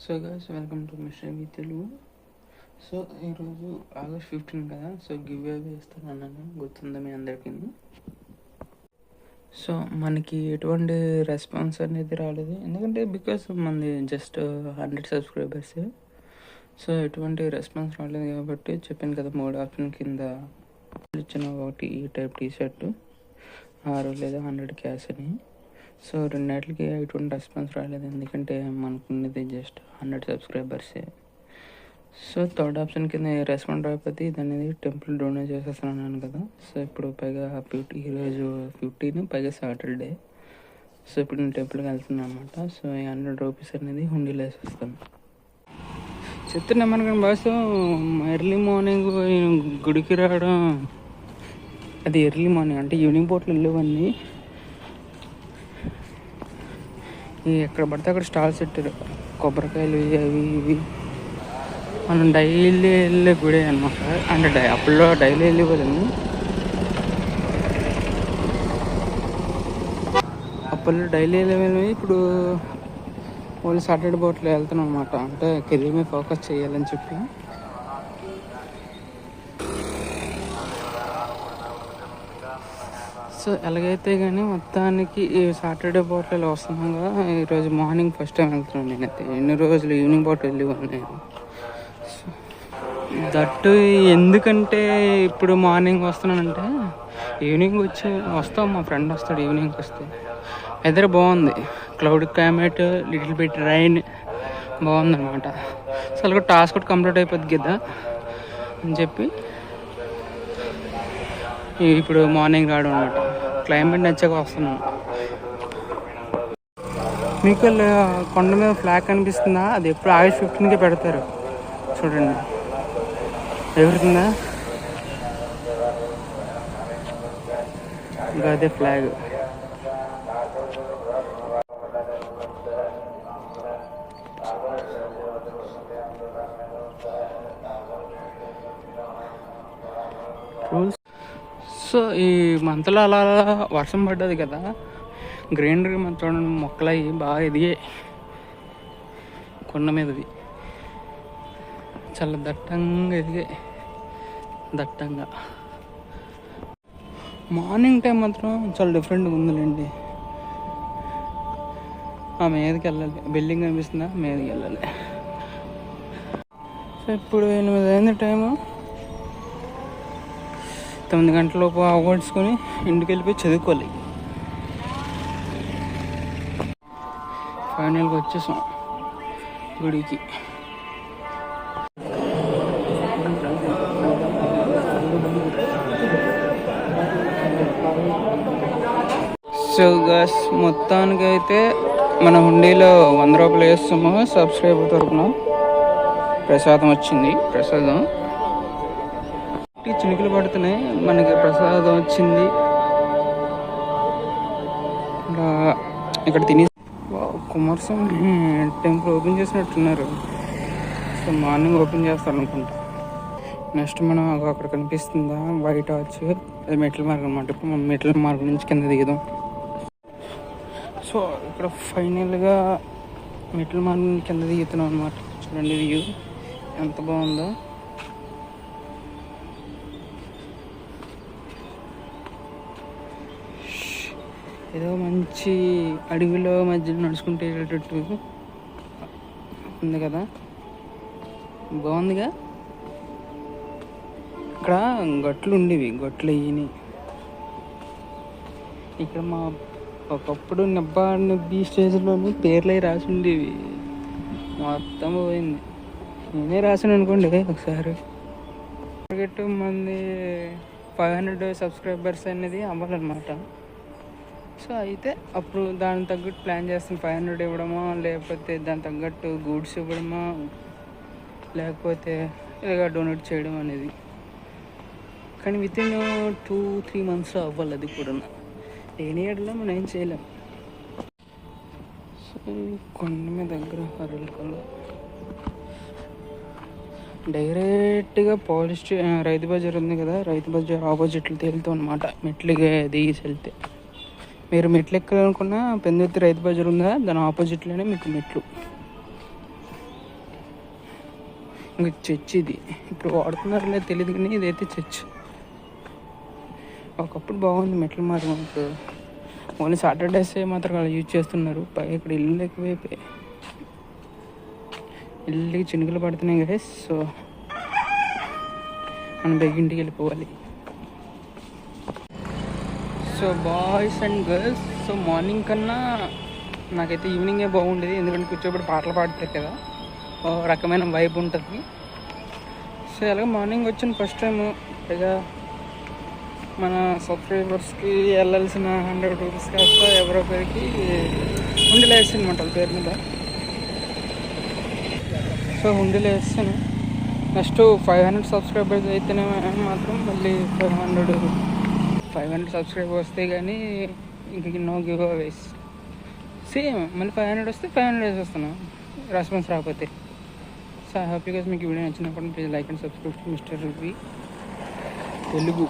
So guys welcome to mister V Telugu. So ఈరోజు August 15 కదా. So give away ఇస్తానన్నాను, గుర్తుందా మీ అందరికీ? సో మనకి ఎటువంటి రెస్పాన్స్ అనేది రాలేదు, ఎందుకంటే బికాస్ మనది జస్ట్ 100 సబ్స్క్రైబర్స్. సో ఎటువంటి రెస్పాన్స్ రాలేదు కాబట్టి చెప్పాను కదా, 3 ఆప్షన్ కింద ఇచ్చిన ఒకటి ఈ టైప్ టీషర్ట్ 6 లేదా 100 క్యాష్ అని. సో రెండింటికి ఎటువంటి రెస్పాన్స్ రాలేదు, ఎందుకంటే మనకున్నది జస్ట్ 100 సబ్స్క్రైబర్సే. సో థర్డ్ ఆప్షన్ కింద రెస్పాండ్ రాకపోతే ఇది అనేది టెంపుల్ డొనేట్ చేసేస్తున్నాను కదా. సో ఇప్పుడు పైగా ఈరోజు 15 పైగా సాటర్డే. సో ఇప్పుడు నేను టెంపుల్కి వెళ్తున్నాను అనమాట. సో ఈ 100 రూపీస్ అనేది హుండీలో వేసేస్తాను. చెప్తున్నా మనకు బాస్, ఎర్లీ మార్నింగ్ గుడికి రావడం, అది ఎర్లీ మార్నింగ్ అంటే ఈవినింగ్ పూటలు వెళ్ళేవన్నీ ఎక్కడ పడితే అక్కడ స్టాల్స్ పెట్టారు, కొబ్బరికాయలు అవి ఇవి. మనం డైలీ వెళ్ళే గుడి అనమాట, అంటే అప్పుల్లో డైలీ వెళ్ళేవాళ్ళని. అప్పుల్లో డైలీ వెళ్ళేవాళ్ళని, ఇప్పుడు ఓన్లీ సాటర్డే బోట్లో వెళ్తున్నాం అనమాట. అంటే కెరీర్ మీద ఫోకస్ చేయాలని చెప్పి. సో ఎలాగైతే కానీ మొత్తానికి ఈ సాటర్డే బోట్లో వస్తున్నాం కదా. ఈరోజు మార్నింగ్ ఫస్ట్ టైం వెళ్తున్నాను నేనైతే. ఎన్ని రోజులు ఈవినింగ్ బోట్ వెళ్ళేవాళ్ళు నేను. దట్టు ఎందుకంటే ఇప్పుడు మార్నింగ్ వస్తున్నానంటే ఈవినింగ్ వస్తాం, మా ఫ్రెండ్ వస్తాడు ఈవినింగ్ వస్తే. వెదర్ బాగుంది, cloud climate, little bit rain, బాగుందన్నమాట. సో అలాగే టాస్క్ కూడా కంప్లీట్ అయిపోద్ది కదా అని చెప్పి ఇప్పుడు మార్నింగ్ రావడం అనమాట. క్లైమేట్ నచ్చాక వస్తున్నాను. మీకు కొండ మీద ఫ్లాగ్ కనిపిస్తుందా? అది ఎప్పుడు ఆగస్ట్ 15కే పెడతారు, చూడండి. ఎగురుతుందా? ఇంకా అదే ఫ్లాగ్. సో ఈ మంత్లో అలా వర్షం పడ్డది కదా, గ్రీనరీ మన చూడండి, మొక్కలు అవి బాగా ఎదిగాయి కొండ మీదవి. చాలా దట్టంగా ఎదిగాయి, దట్టంగా. మార్నింగ్ టైం మాత్రం చాలా డిఫరెంట్గా ఉందిలేండి. ఆ మీదకి వెళ్ళాలి, బిల్డింగ్ కనిపిస్తుందా, మీదకి వెళ్ళాలి. సో ఇప్పుడు 8 అయింది టైము. 9 గంటలలోపు అవగొట్టుకొని ఇంటికి వెళ్ళిపోయి చదువుకోవాలి. ఫైనల్గా వచ్చేసాం గుడికి. సో గస్ మొత్తానికి అయితే మన హుండీలో 100 రూపాయలు వేస్తాము. సబ్స్క్రైబర్ తరపున ప్రసాదం వచ్చింది. ప్రసాదం చినుకులు పడుతున్నాయి, మనకి ప్రసాదం వచ్చింది. ఇక్కడ తిని కుమారస్వామి టెంపుల్ ఓపెన్ చేసినట్టున్నారు. సో మార్నింగ్ ఓపెన్ చేస్తారు అనుకుంటా. నెక్స్ట్ మనం అక్కడ కనిపిస్తుందా వైట్ ఆర్చ్, అది మెట్ల మార్గం అనమాట. ఇప్పుడు మనం మెట్ల మార్గం నుంచి కింద దిగుదాం. సో ఇక్కడ ఫైనల్గా మెట్ల మార్గం కింద దిగుతున్నాం అనమాట. చూడండి వ్యూ ఎంత బాగుందో. ఏదో మంచి అడవిలో మధ్యలో నడుచుకుంటూ వెళ్ళేటట్టు ఉంది కదా, బాగుందిగా. ఇక్కడ గట్లు ఉండేవి, గట్లు అయ్యి ఇక్కడ మా ఒకప్పుడు నెబ్బి స్టేజ్లోని పేర్లు అవి రాసి ఉండేవి, మొత్తం పోయింది. నేనే రాసాను అనుకోండి ఒకసారి. టార్గెట్ మంది 500 సబ్స్క్రైబర్స్ అనేది అవ్వాలన్నమాట. సో అయితే అప్పుడు దానికి తగ్గట్టు ప్లాన్ చేస్తాం. 500 ఇవ్వడమో, లేకపోతే దానికి తగ్గట్టు గూడ్స్ ఇవ్వడమో, లేకపోతే ఇలాగ డొనేట్ చేయడం అనేది. కానీ వితిన్ 2-3 మంత్స్లో అవ్వాలి అది కూడా. లేని ఏడలో మనం ఏం చేయలేం. సో కొండ మీద దగ్గర హరల్కొండ డైరెక్ట్గా రైతు బజార్ ఉంది కదా, రైతు బజార్ ఆపోజిట్లో తేలుతాం అనమాట. మెట్లుగా దిగేసి వెళ్తే మీరు మెట్లు ఎక్కాలనుకున్న పెందుర్తి రైతు బజార్ ఉందా, దాని ఆపోజిట్లోనే మీకు మెట్లు. ఇంకా చర్చ్ ఇది ఇప్పుడు వాడుతున్నారో లేదు తెలియదు, కానీ ఇదైతే చర్చ్. ఒకప్పుడు బాగుంది మెట్ల మార్గం. ఓన్లీ సాటర్డేస్ మాత్రం అలా యూజ్ చేస్తున్నారు. ఇక్కడ ఇల్లు ఎక్కువైపోయాయి, ఇల్లుకి చినుకులు పడుతున్నాయి కదా. సో మనం ఇంటికి వెళ్ళిపోవాలి. So boys and girls, so morning కన్నా నాకైతే ఈవినింగే బాగుండేది, ఎందుకంటే కూర్చోబడి పాటలు పాడతారు కదా, రకమైన వైబ్ ఉంటుంది. సో అలాగే మార్నింగ్ వచ్చిన ఫస్ట్ టైం, పైగా మన సబ్స్క్రైబర్స్కి వెళ్ళాల్సిన 100 రూపీస్ కాస్త ఎవరొకరికి హుండీలో వేస్తాను అనమాట వాళ్ళ పేరు మీద. సో హుండీలో వేస్తాను. నెక్స్ట్ 500 సబ్స్క్రైబర్స్ అయితేనే మాత్రం మళ్ళీ 500 సబ్స్క్రైబర్స్ వస్తే కానీ ఇంక నో గివ్ అవేస్. సేమ్ మళ్ళీ 500 వస్తే 500 వేసేస్తాను, రెస్పాన్స్ రాకపోతే. So I hope you guys మీకు వీడియో నచ్చినప్పుడు please like and subscribe to mister ruby Telugu.